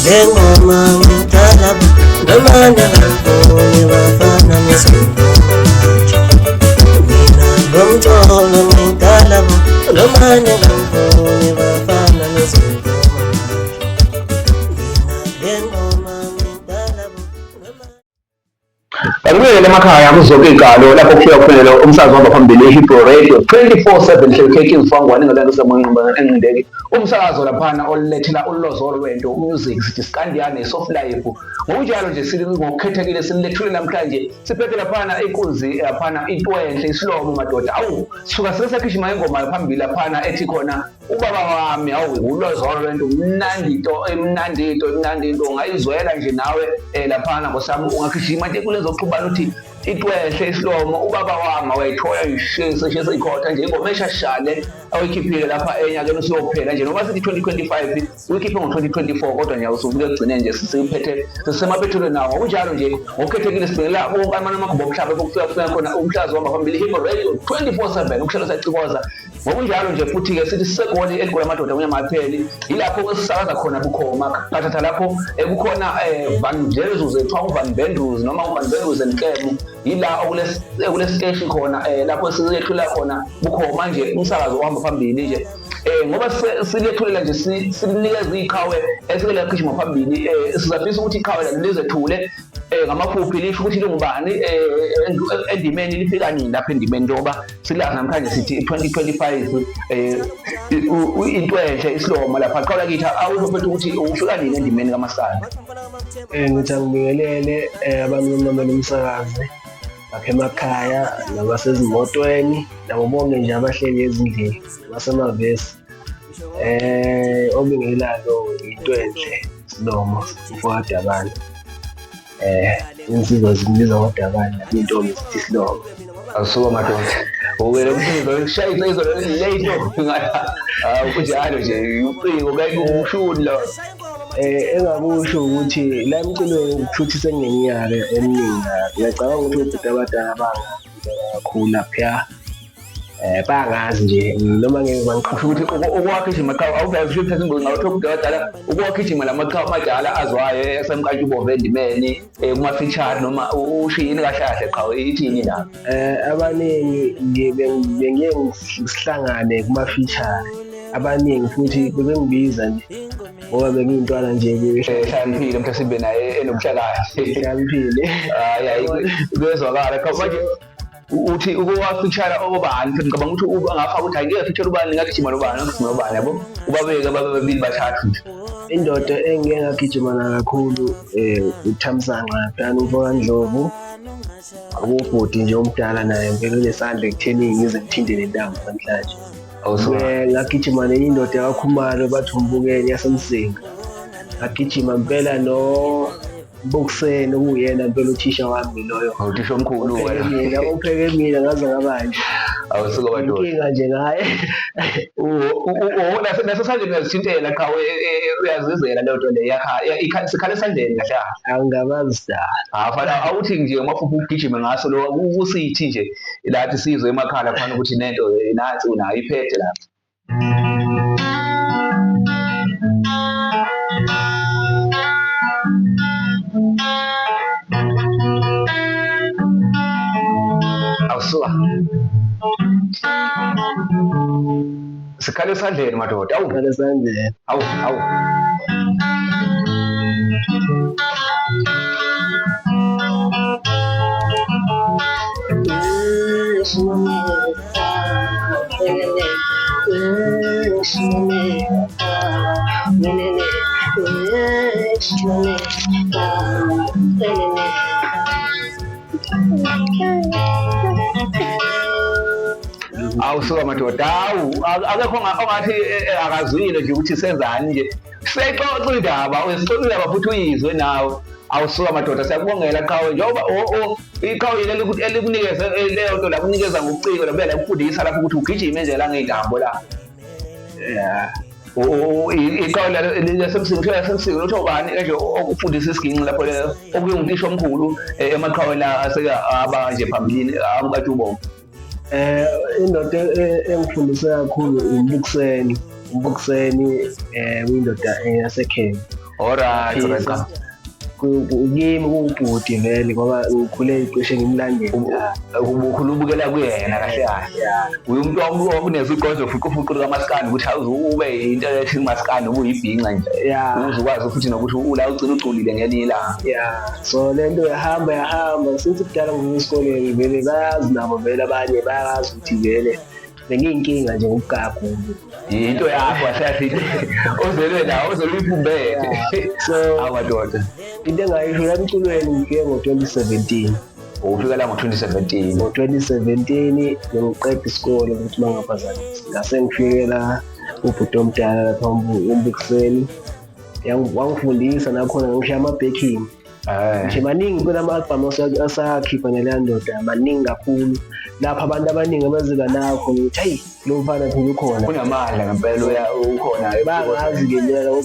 lengoma ngidala nomane ngifuni bafana ngizingoma mina ngomjolo ngidala nomane ngifuni bafana ngizingoma mina lengoma ngidala Akubuyele emakhaya kuzoke igalo lapho kufika kuphela umsakazo wahamba phambili eHebrew Radio 24/7 hlekeke izifangwane ngalento semonqamba enqindeke umsakazo laphana olulethela ulozolo lwento music sithi skandiyane soft life ngokunjalo nje sili ngokukhethekile silethule namhlanje siphethe laphana inkunzi laphana into enhle isilomo madoda awu suka sesekhishima ingoma phambili laphana ethi khona ubaba wami awu ulozolo lwento mnandi into ungayizwela nje nawe laphana ngosami ungakhishima nje kulezo xubana uthi itwehle isilomo ubaba wami wayithola ishese ikhotha nje ingoma eshashale awuyikhiphile lapha enyakeni usiyophela nje noma sithi 2025 uyikhiphe ngo2024 kodwa nje usuke egcine nje sisiphethe sisemaphethweni nawo kunjalo nje ngokukhethekile sibhekela bonke amanamakhumbi omhlaba bokufika khona umhlazo wahamba phambili Hebrew Radio 24/7 ukushela sacikoza ngokunjalo nje futhi ke sithi sisegoli eligula amadoda kunyamapheli ilapho esisakaza khona bukhoma bathatha lapho kukhona Van Jezus ethiwa uVan Bendrus noma uVan Bendrus enkemu ila okule station khona lapho siyethula khona bukhoma nje umsakazo ohamba phambili nje ngoba silethulele nje sinikeza iqhawe esikele khishima phambili sizafisa ukuthi iqhawe lalizethule ngamaphuphi lisho ukuthi lingubani endimeni lifika nini lapha endimeni njengoba silazi namhlanje sithi 2025 into enhle isilomo lapha qala kithi awuzophethe ukuthi ufika nini endimeni kaMasana ngithi ngibingelele abantu nomamela umsakazi lapha emakhaya nabasezimotweni nabo bonke nje abahleli ezindlini basemavesi obingelalo into enhle isilomo uFadabana insizwa zibiza ngoDabana intombi sithi isilomo asuka madoda ukele umsizo lishayisa izo lento kunjalo nje ucingo kanye umshulo engakusho ukuthi la emculweni futhi sengineminyaka eminingi ngiyacabanga ukuthi ubhuti abadala bangakhulu lapha bangazi nje noma ngeke bangiqhusha ukuthi ukwakhishima qhawe awuvazi ukuthi phezulu ngawuthola ubhuti abadala ukwakhishima lamaqhawe amadala azwayo esemkantshubove endimeni kuma-feature noma ushiyini kahlahle qhawe ithini la abaningi bengiye ngihlangane kuma-feature abaningi futhi bebengibiza nje ngoba bekuyintwana nje hlaniphile mhlawumbe sibe naye enomhlakahle hlaniphile kuyezwakala manje uthi ukuwafeature obani ngicabanga ukuthi angafaka ukuthi angeke feature ubani ngagijima nobani yabo ubabeke bababili bathathu nje indoda engeke ngagijimana kakhulu uThamsanqa phana uMfokandlovu akubhodi nje omdala naye ngeke esandle ekutheni ngize ngithindele intambo namhlanje ngagijima nendoda yaKhumalo bathi umbukeli yasemsinga ngagijima impela no Boxeni uyena impela uthisha wami loyo uthisha omkhulu mina upheke mina ngaze ngabanje awusuka bantu inkinga nje ngaye naso sanje uyazithintela qhawe uyazizela leyo nto leyo yakha sikhale esandleni kahle angabazi sidala fana awuthi nje umafuphi ugijime ngaso lo kusithi nje lathi sizwe emakhala khona ukuthi nento nansi unayo iphethe la awusuka sikhale esandleni madoda sikhale esandleni awu awusuka madoda akekho ongathi akazwile nje ukuthi senzani nje sexoxa indaba futhi uyizwe nawe awusuka madoda siyakubongela qhawe njengoba iqhawe leli ukuthi elikunikeza leyo nto la kunikeza ngokuciko la bela ukufundisa lapho ukuthi ugijime nje la ngey'ntambo la iqhawe lesemsinga lutho bani nje okufundisa isiginci lapho leyo okuye ngumtisho omkhulu emaqhawe la aseka aba nje phambilini amkatshubomvu indoda engifundise kakhulu uMbukuseni uyindoda yaseKenya Alright, right. Kimi kuwubhuti vele ngoba ngikhule cishe ngimlandela. Ukhulubukela kuyena kahle kahle. Umuntu okunesiqondo fukufuqulu kamaskandi ukuthi awuze ube into ethi maskandi ube uyibhinqa nje. Uzokwazi futhi nokuthi ula ugcina uculile ngelinye ilanga. So lento yahamba since kudala ngisikoleni vele bayazi nabo vele abanye bayazi ukuthi vele bengiyinkinga nje ngokugagu. Into yakho asathi ozelwe nawo ozeluyiphumbele. So amadoda into engayisho emculweni ngifike ngo-2017. Ufika la ngo-2017? Ngo-2017 ngiqeda isikole ukuthi bangaphazamisi. Ngase ngifike la ubhuti omdala lapha uMbukiseni. Wangifundisa nakhona ngishiya ama-backing. Nje maningi phela ama-album asakhipha naleya ndoda maningi kakhulu. Lapha abantu abaningi abaziba nakho ukuthi hayi lo mfana phela ukhona. Unamandla ngempela ukhona. Bangazi-ke njalo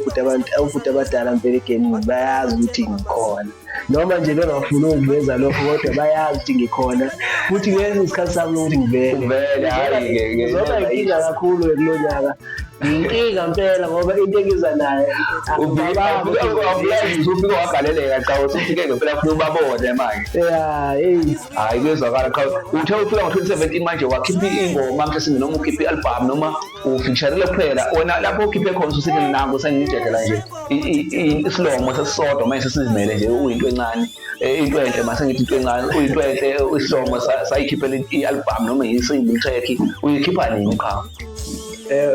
obhuti abadala mpela egamini bayazi ukuthi ngikhona. Noma nje bengafuni ukuveza lokho kodwa bayazi ukuthi ngikhona. Futhi lesi isikhathi sami ukuthi ngivele. Hayi-ke. Zoba inkinga kakhulu-ke kulo nyaka. Inkinga mpela ngoba into engiza nayo ufike wagaleleka cha usufike ngempela funa ubabone manje. Hayi kuyezwakala cha uthe ufika ngo-2017 manje wakhipha ingoma mhlawumbe noma ukhipha i-album noma ufeaturele kuphela wena lapho ukhiphe khona ususithi nangu sengidedela nje isilomo sesisodwa manje sesizimele nje uyinto encane into enhle mase ngithi into encane uyinto enhle isilomo sayikhiphela i-album noma i-single track uyikhipha nini cha?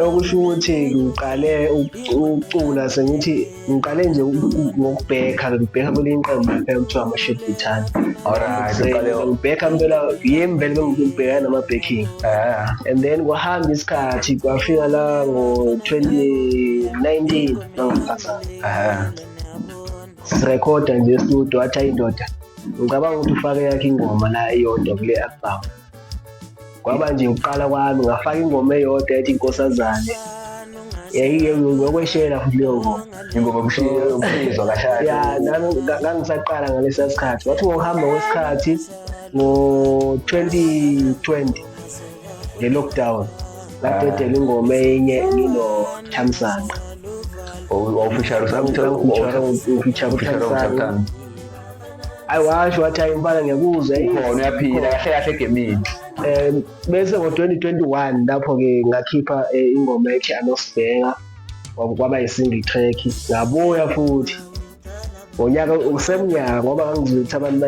Okusho ukuthi ngiqale ukucula sengithi ngiqale nje ngokubheka kwelinye iqembu ekuthiwa ama-Shit Bhuthane. Ngibheka mpela yimi vele bengibheka nama-backing. And then kwahamba isikhathi kwafika la ngo-2019 bangaphazama. Sirekhoda nje estudio wathi ayindoda ngicabanga ukuthi ufake yakhe ingoma la iyodwa kule album. Kwaba nje uqala kwami ngafaka ingoma eyodwa ethi Inkosazane. Yokweshela futhi leyo ngoma. Ingoma yokushizwa kashaya. Ngangisaqala ngalesa sikhathi. Wathi ngokuhamba kwesikhathi ngo-2020 nge-lockdown ngadedela ingoma enye ngino Thamsanqa. Ufeature Washo wathi hayi mfana ngiyakuzwa khona uyaphila kahle kahle egemini. Bese ngo-2021 lapho-ke ngakhipha ingoma ethi Anosibheka kwaba yi-single track. Ngabuya futhi ngonyaka usemnyaka ngoba ngangizwile abantu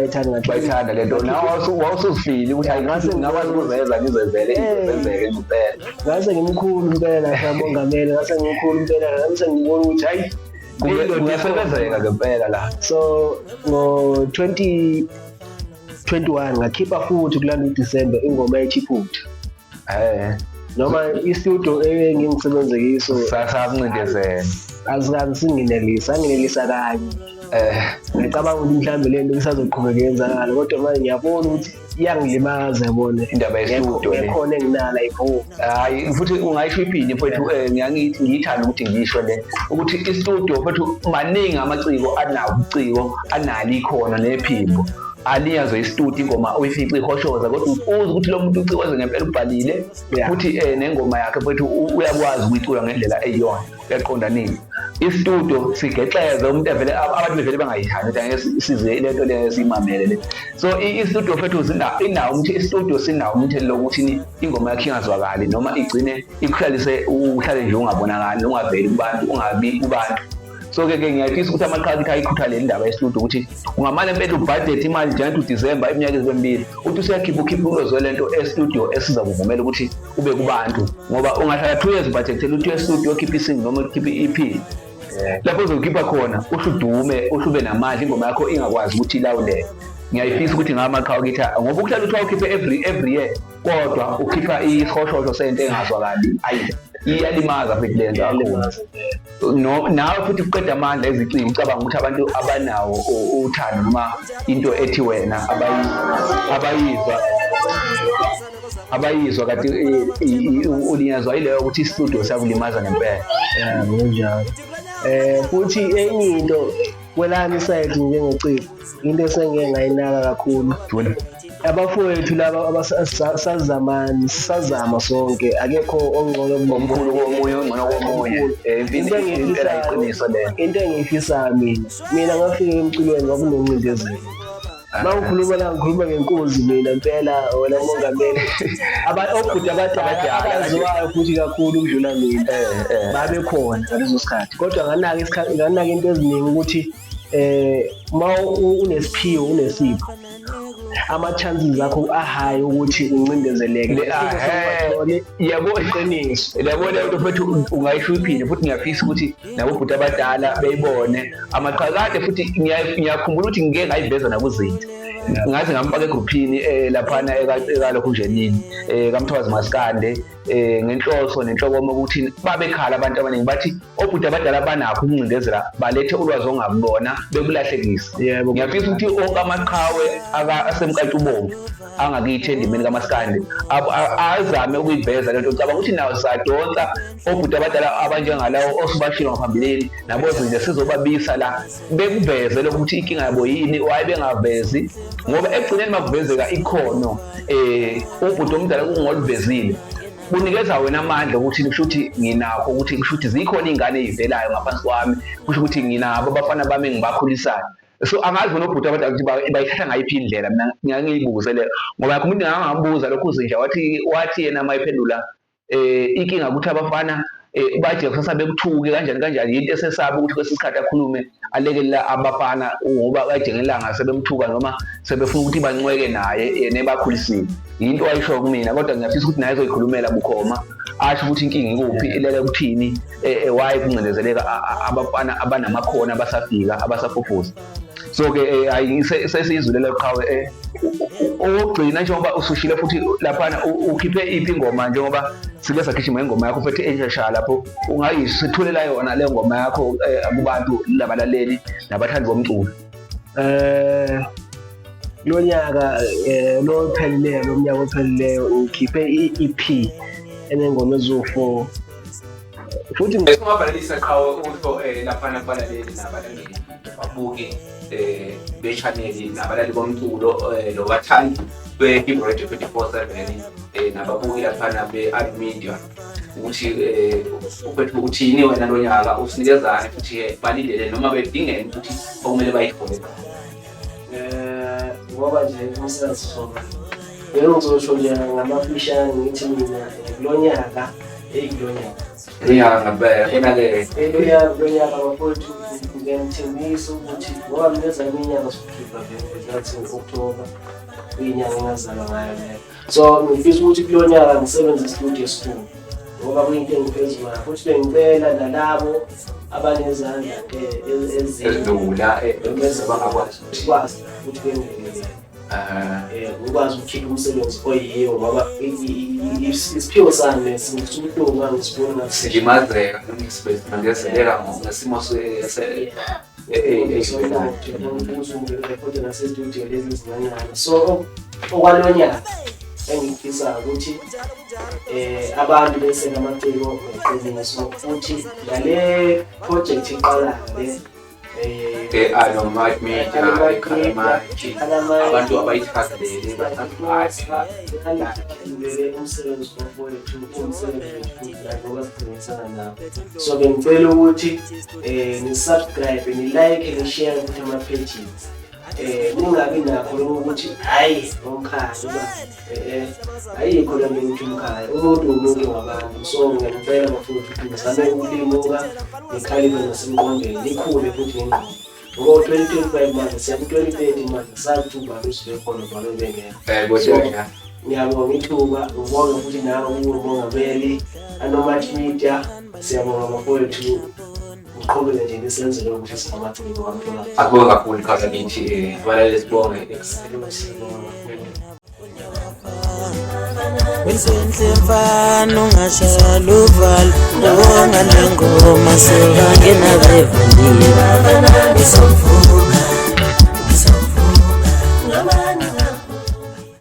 bayithanda le nto nawe wawusuzifile ukuthi hayi ngase ngingakwazi ukuveza ngizenzele ngizenzeke impela. Ngase ngimkhulu impela lapha mongameli ngase ngimkhulu impela ngase ngibona ukuthi hayi kuyasebenzeka ngempela la. So ngo-2021 ngakhipha futhi kulanda uDisemba ingoma ethi Iphutha. Noma istudio engingisebenze kiso sakuncindezela azikazi singinelisa kanye. Ngicabanga ukuthi mhlawumbe le nto isazoqhubeka yenzakala kodwa manje ngiyabona ukuthi iyangilimaza yabona indaba yestudio ekhona enginala iphupho. Hayi futhi ungayisho iphini mfethu ngiyithanda ukuthi ngisho le ukuthi istudio mfethu maningi amaciko anawo ubuciko analo ikhona nephimbo. Aliyazo istudio ingoma uyifica ihoshoza kodwa ufuze ukuthi lo muntu ucikoze ngempela ubhalile futhi nengoma yakhe mfethu uyakwazi ukuyicula ngendlela eyiyona yaqondanile. Istudio sigexeze umuntu vele abantu vele bangayithandi ukuthi angeke size lento le simamele le. So istudio mfethu inawo ukuthi istudio sinawo umuntu lokuthi ingoma yakhe ingazwakali noma igcine ikukhalise uhlale nje ungabonakali ungaveli kubantu ungabi kubantu. So-ke ngiyafisa ukuthi amaqhaza ayikhuthalele indaba yestudio ukuthi ungamane mpela ubudget imali January to December iminyaka ezibembili uthi useyakhipha ulozo lento estudio esiza kuvumela ukuthi ube kubantu ngoba ungahlala 2 years budgetela uthi estudio ukhipha isingle noma ukhipha i-EP. Lapho uzokhipha khona usudume usube namandla ingoma yakho ingakwazi ukuthi ilawuleke. Ngiyayifisa ukuthi ngamaqhawe kithi ngoba ukuhlala uthi ukhipha every year kodwa ukhipha ihoshozo sento engazwakali ayi iyalimaza futhi lento kakhulu. No nawe futhi uqeda amandla ezicini ucabanga ukuthi abantu abanawo uthando noma into ethi wena abayizwa kade ulinyazwa ileyo ukuthi istudio sakulimaza ngempela. Kunjalo. Futhi enye into kwelami side njengociko into esengeke ngayinaka kakhulu abafowethu laba sazama sonke akekho ongcono omkhulu komunye ongcono komunye impela iqiniso lelo. Into engiyifisayo mina ngafika emculweni kwakunoncindezelo. Ngikhuluma ngenkunzi mina impela wena mongameli obhuti abadala abaziwayo futhi kakhulu ukudlula mina babekhona ngaleso sikhathi, kodwa nganaka into eziningi ukuthi unesiphiwo unesipho ama-chances akho ahayi ukuthi uncindezeleke. Yabo iqiniso yabona ukuthi futhi ungayisho iphinde futhi ngiyafisa ukuthi nabo bhuti abadala beyibone amaqhakade futhi ngiyakhumbula ukuthi ngike ngayiveza nakuzinto ngathi ngamfaka egruphini laphana ekalokhu njenini kaMthwazi Maskande ngenhloso nenhlokomo ukuthi babekhala abantu abaningi bathi obhuti abadala banakho ukuncindezela balethe ulwazi ongabona bekulahlekisa. Ngiyafisa ukuthi onke amaqhawe asemkantubomvu angakithi endimeni kaMaskande azame ukuyiveza lento. Ngicabanga ukuthi nawo sadonsa obhuti abadala abanjengalawo osibashilo ngaphambilini nabozinje sizobabisa la bekuveze ukuthi inkinga yabo yini waye bengavezi, ngoba ekugcineni makuvezeka ikhono ubhuti omdala ungolivezile kunikeza wena amandla ukuthi kusho ukuthi nginakho ukuthi kusho ukuthi zikhona iy'ngane ey'velayo ngaphansi kwami, kusho ukuthi nginabo abafana bami engibakhulisayo. So angazi bona obhuti abadala ukuthi bayithatha ngayiphi indlela, mina ngiyangiyibuze leyo ngoba yakho umuntu ngangambuza lokhu Zinja wathi yena mayiphendula inkinga ukuthi abafana baje kusasa bekuthuke kanjani yinto esesaba ukuthi kwesinye isikhathi akhulume alekelela abafana ngoba baje ngelanga sebemthuka noma sebefuna ukuthi bancweke naye nebakhulisile. Yinto ayisho kumina, kodwa ngiyafisa ukuthi naye ezoyikhulumela bukhoma asho ukuthi inkinga ikuphi ilele kuthini waye kuncindezeleka abafana abanamakhono abasafika abasafufuza. So-ke sesiyizwile leyo qhawe okugcina njengoba usushile futhi laphana ukhiphe iphi ingoma njengoba sike sagijima ingoma yakho futhi eshasha lapho ungayisithulela yona le ngoma yakho kubantu labalaleli nabathandi bomculo. Lo nyaka lo mnyaka ophelileyo ukhiphe i-EP enengoma ezo4 futhi ngiyabhalisa qhawe utho laphana kubalaleli nabalaleli babuke bechaneli nabalali bomculo lo bathandi be-Hip Radio 24/7 nababuki laphana be-Media ukuthi uphethe uthini wena lo nyaka usinikezane futhi balindele noma bedingene ukuthi okumele bayifone. Ngoba nje umsebenzi sona ngizosho nje ngamafishane ngithi mina lo nyaka lo nyaka bafowethu ngiyamthembisa ukuthi ngoba ngezami inyanga sokukhipha ngathi October inyanga engazalwa ngayo leyo. So ngifisa ukuthi kulo nyaka ngisebenze studio esikhulu ngoba kuyinto engiphezulu futhi bengicela nalabo abanezandla ezidlula bese bangakwazi ukuthi ukwazi ukukhipha umsebenzi oyiyo ngoba isiphiwo sami singisukuhlungu ngisibona sijimazeka ngezeleka ngesimo so okwalonyaka engifisa ukuthi abantu bese namaciko eqiniso futhi ngale project iqala le abantu abayithakazelele umsebenzi wafowethu ngoba siqinisana nabo. So bengicela ukuthi ni-subscribe, ni-like, ni-share futhi ama-pages. Ningabi nakho ukuthi hayi omkhaya ayikho la muntu umkhaya, umuntu ngabantu. So ngiyacela bafowethu ukuthi ngizame ukulimuka ngikhaliphe nasemqondweni nikhule futhi ngengqondo ngoba 2025 manje siya ku-2030 manje sazi ukuthi ubani usibekhona ubani bengekho. Ngiyabonga ithuba, ngibonga futhi nawe umongameli Media. Siyabonga bafowethu uqhubeke nje nisenzele ukuthi singamaciko kamtholampilo. Akubonga kakhulu khasa ngithi abalaleli sibonge Wensenhle mfana ungashaya luvalo ndawonga lengoma sebangena bevandile